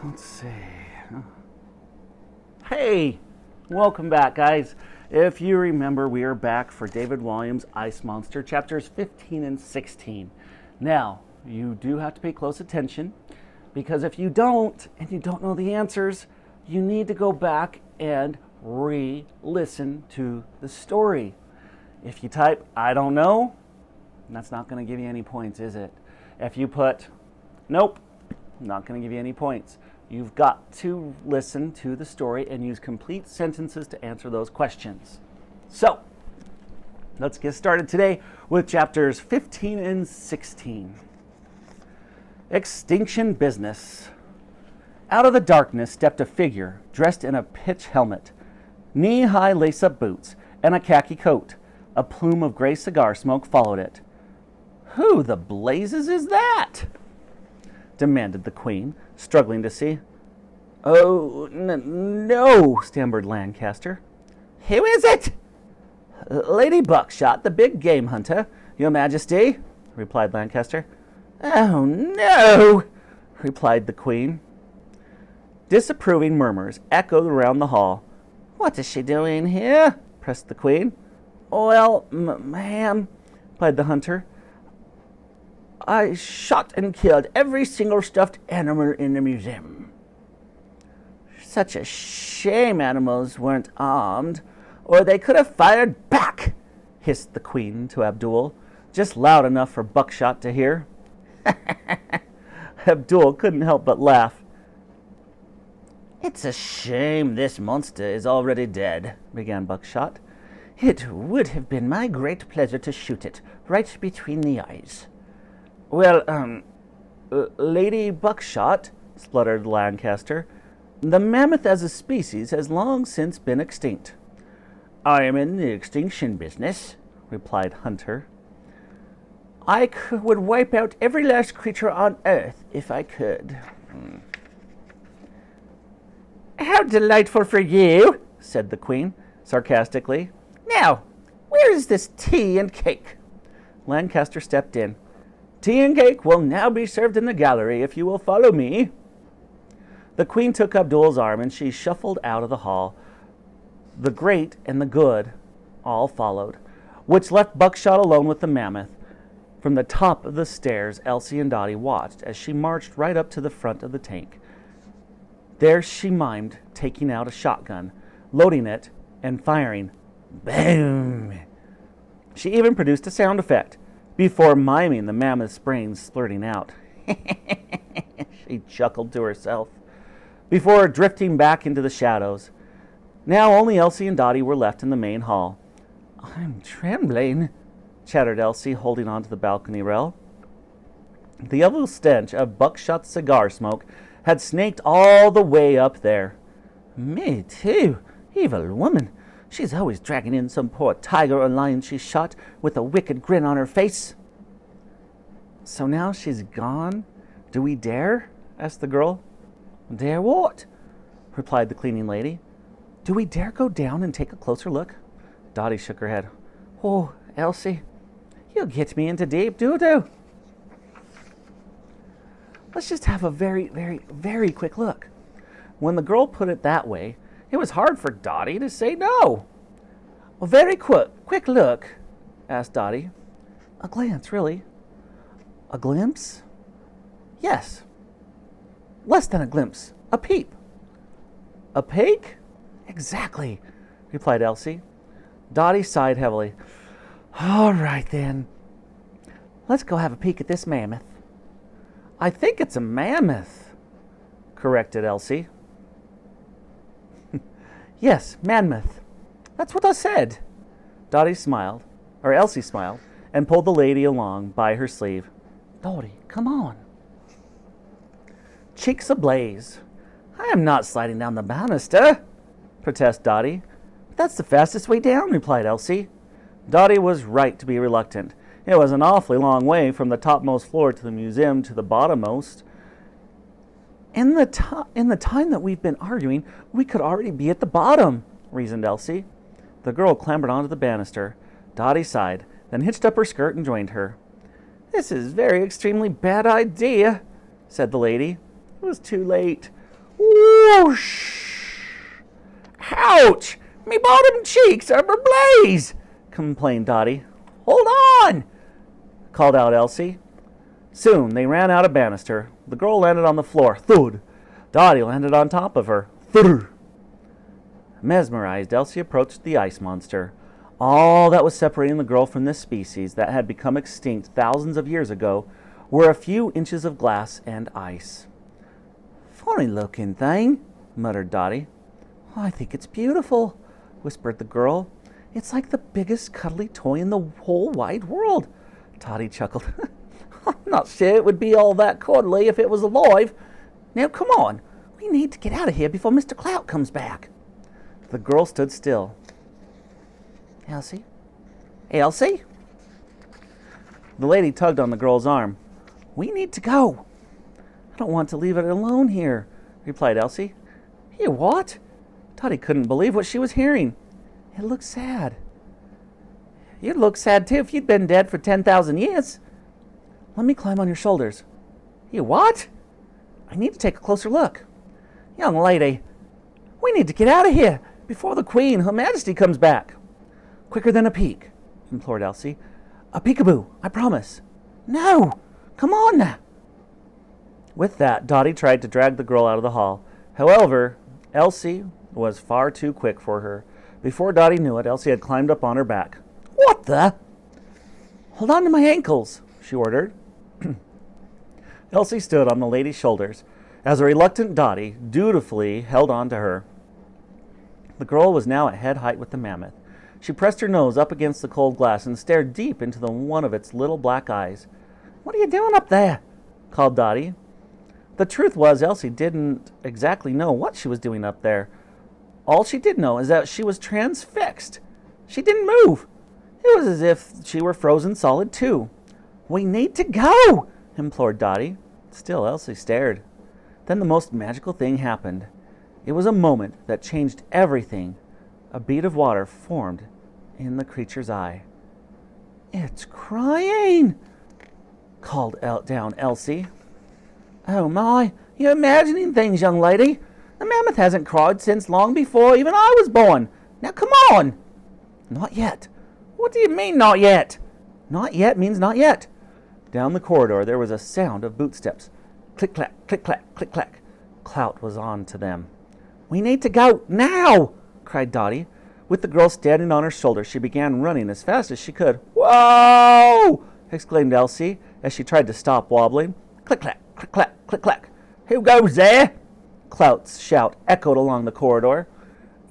Let's see. Hey, welcome back, guys. If you remember, we are back for David Walliams' Ice Monster, chapters 15 and 16. Now, you do have to pay close attention, because if you don't, and you don't know the answers, you need to go back and re-listen to the story. If you type, I don't know, that's not going to give you any points, is it? If you put, nope, not going to give you any points. You've got to listen to the story and use complete sentences to answer those questions. So, let's get started today with chapters 15 and 16. Extinction business. Out of the darkness stepped a figure dressed in a pitch helmet, knee-high lace-up boots, and a khaki coat. A plume of gray cigar smoke followed it. "Who the blazes is that?" demanded the Queen, struggling to see. "Oh, no," stammered Lancaster. "Who is it?" "Lady Buckshot, the big game hunter, Your Majesty," replied Lancaster. "Oh, no," replied the Queen. Disapproving murmurs echoed around the hall. "What is she doing here?" pressed the Queen. "Well, ma'am," replied the hunter, "I shot and killed every single stuffed animal in the museum." "Such a shame animals weren't armed, or they could have fired back," hissed the Queen to Abdul, just loud enough for Buckshot to hear. Abdul couldn't help but laugh. "It's a shame this monster is already dead," began Buckshot. "It would have been my great pleasure to shoot it right between the eyes." "Well, Lady Buckshot," spluttered Lancaster, "the mammoth as a species has long since been extinct." "I am in the extinction business," replied Hunter. "I would wipe out every last creature on Earth if I could." "How delightful for you," said the Queen, sarcastically. "Now, where is this tea and cake?" Lancaster stepped in. "Tea and cake will now be served in the gallery if you will follow me." The Queen took Abdul's arm and she shuffled out of the hall. The great and the good all followed, which left Buckshot alone with the mammoth. From the top of the stairs, Elsie and Dottie watched as she marched right up to the front of the tank. There she mimed taking out a shotgun, loading it, and firing. Boom! She even produced a sound effect before miming the mammoth's brains splurting out. She chuckled to herself before drifting back into the shadows. Now only Elsie and Dottie were left in the main hall. "I'm trembling," chattered Elsie, holding on to the balcony rail. The evil stench of Buckshot's cigar smoke had snaked all the way up there. "Me too. Evil woman. She's always dragging in some poor tiger or lion she shot with a wicked grin on her face." "So now she's gone? Do we dare?" asked the girl. "Dare what?" replied the cleaning lady. "Do we dare go down and take a closer look?" Dottie shook her head. "Oh, Elsie, you'll get me into deep doo-doo." "Let's just have a very, very, very quick look." When the girl put it that way, it was hard for Dottie to say no. "A very quick look?" asked Dottie. "A glance, really." "A glimpse?" "Yes. Less than a glimpse. A peep." "A peek?" "Exactly," replied Elsie. Dottie sighed heavily. "All right, then. Let's go have a peek at this mammoth." "I think it's a mammoth," corrected Elsie. "Yes, mammoth. That's what I said." Elsie smiled, and pulled the lady along by her sleeve. "Dottie, come on." Cheeks ablaze. "I am not sliding down the banister," protested Dottie. "That's the fastest way down," replied Elsie. Dottie was right to be reluctant. It was an awfully long way from the topmost floor to the museum to the bottommost. In the time that we've been arguing, we could already be at the bottom," reasoned Elsie. The girl clambered onto the banister. Dottie sighed, then hitched up her skirt and joined her. "This is very extremely bad idea," said the lady. It was too late. Whoosh! Ouch! Me bottom cheeks are ablaze! Complained Dottie. Hold on! Called out Elsie. Soon they ran out a banister. The girl landed on the floor. Thud! Dottie landed on top of her. Thud! Mesmerized, Elsie approached the ice monster. All that was separating the girl from this species that had become extinct thousands of years ago were a few inches of glass and ice. Funny looking thing, muttered Dottie. I think it's beautiful, whispered the girl. It's like the biggest cuddly toy in the whole wide world. Dottie chuckled. I'm not sure it would be all that cuddly if it was alive. Now come on, we need to get out of here before Mr. Clout comes back. The girl stood still. Elsie? Elsie? The lady tugged on the girl's arm. We need to go. I don't want to leave it alone here, replied Elsie. You what? Dottie couldn't believe what she was hearing. It looked sad. You'd look sad too if you'd been dead for 10,000 years. Let me climb on your shoulders. You what? I need to take a closer look. Young lady, we need to get out of here before the Queen, Her Majesty, comes back. Quicker than a peek, implored Elsie. A peekaboo, I promise. No, come on now. With that, Dottie tried to drag the girl out of the hall. However, Elsie was far too quick for her. Before Dottie knew it, Elsie had climbed up on her back. What the? Hold on to my ankles, she ordered. Elsie stood on the lady's shoulders as a reluctant Dottie dutifully held on to her. The girl was now at head height with the mammoth. She pressed her nose up against the cold glass and stared deep into one of its little black eyes. What are you doing up there? Called Dottie. The truth was, Elsie didn't exactly know what she was doing up there. All she did know is that she was transfixed. She didn't move. It was as if she were frozen solid too. We need to go, implored Dottie. Still, Elsie stared. Then the most magical thing happened. It was a moment that changed everything. A bead of water formed in the creature's eye. It's crying, called down Elsie. Oh my, you're imagining things, young lady. The mammoth hasn't cried since long before even I was born. Now come on. Not yet. What do you mean, not yet? Not yet means not yet. Down the corridor there was a sound of bootsteps. Click-clack, click-clack, click-clack. Clout was on to them. We need to go now, cried Dottie. With the girl standing on her shoulder, she began running as fast as she could. Whoa! Exclaimed Elsie as she tried to stop wobbling. Click-clack, click-clack, click-clack. Who goes there? Clout's shout echoed along the corridor.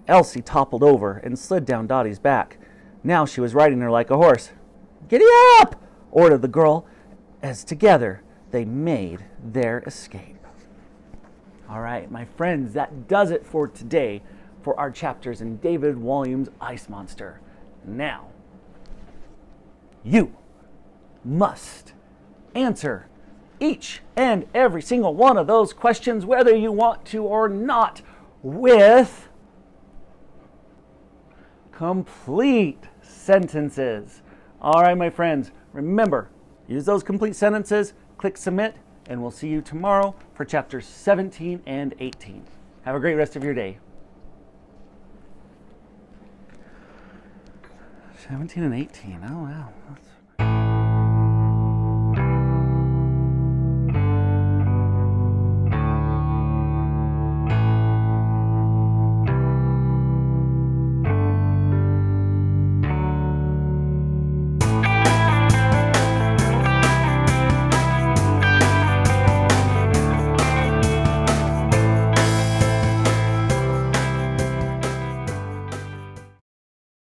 Elsie toppled over and slid down Dottie's back. Now she was riding her like a horse. Giddy up! Ordered the girl, as together they made their escape. All right, my friends, that does it for today for our chapters in David Walliams' Ice Monster. Now, you must answer each and every single one of those questions, whether you want to or not, with complete sentences. All right, my friends, remember, use those complete sentences, click submit, and we'll see you tomorrow for chapters 17 and 18. Have a great rest of your day. 17 and 18, oh wow.